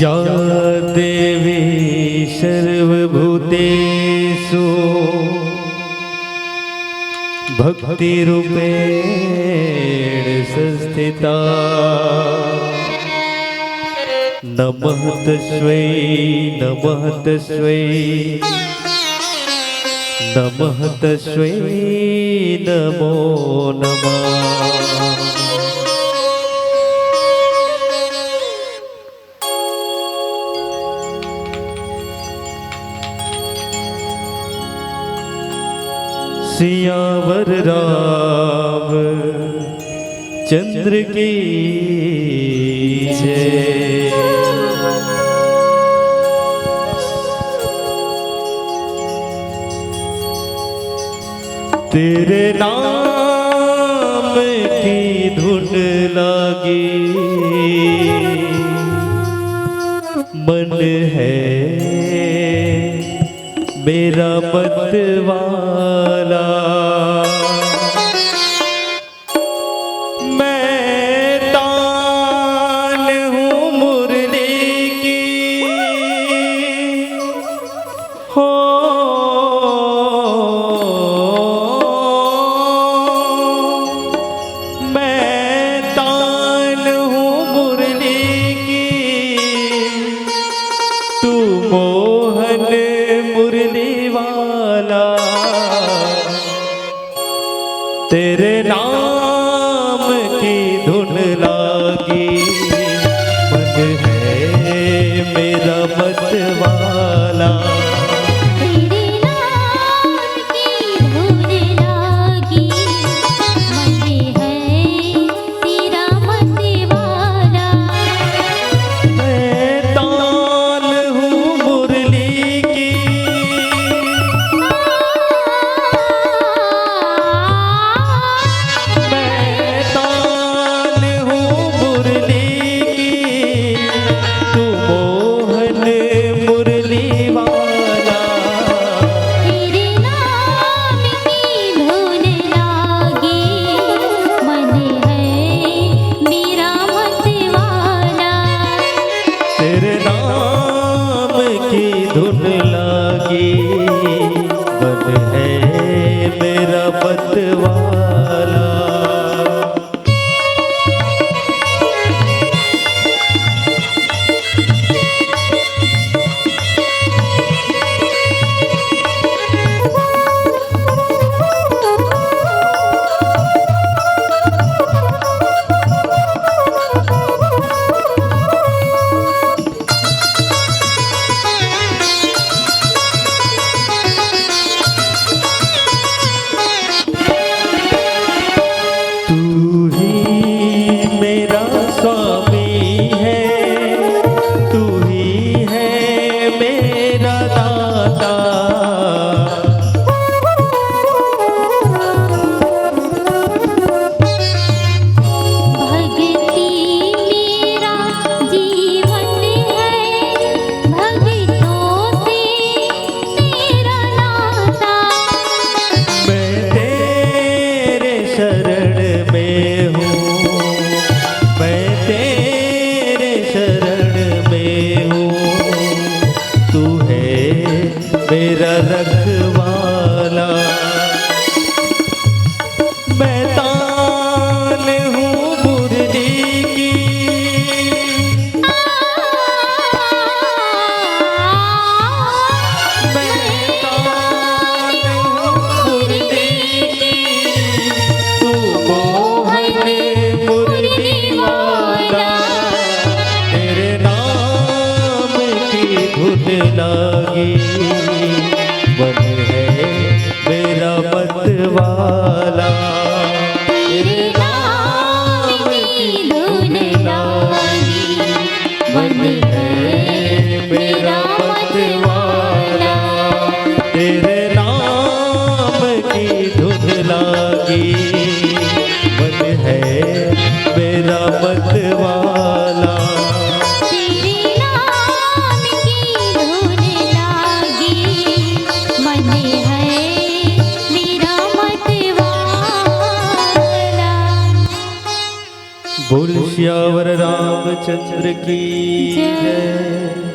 या देवी सर्वभूतेषु भक्तिरूपेण संस्थिता नमः तस्मै नमः तस्मै नमः तस्मै नमो नमः। सियावर राम चंद्र की जय। तेरे नाम की धुन लागी मन है मेरा मतवाला। मैं तान हूँ मुरली की हो मैं तान हूँ मुरली की तू मोहन मुरली वाला। तेरे नाम की धुन लागी मन है मेरा मतवाला। तेरे नाम की धुन लागी मन है तेरा मतवाला। मैं तान हूँ मुरली की मैं तान हूँ मुरली की तू मोहन मुरली वाला। तेरे नाम की धुन लागी मन है मेरा मतवाला। तेरे नाम की धुन लागी मन है मेरा मतवाला। तू ही मेरा स्वामी है तू ही है मेरा दाता। भक्ति मेरा जीवन है भक्तों से तेरा नाता। मैं तेरे शरण में हूँ मैं तेरे शरण में हूँ तू है मेरा रखवाला। मैं तान हूँ मुरली की मैं तान हूँ मुरली की तू मोहन मुरली वाला। तेरे नाम की धुन लागी मन है मेरा मतवाला। तेरे नाम की धुन लागी मन है मेरा मतवाला। तेरे नाम की धुन लागी मन है मेरा मतवाला। तेरे नाम की धुन लागी मन है मेरा मतवाला। बोल श्यावर रामचंद्र की जय। जय।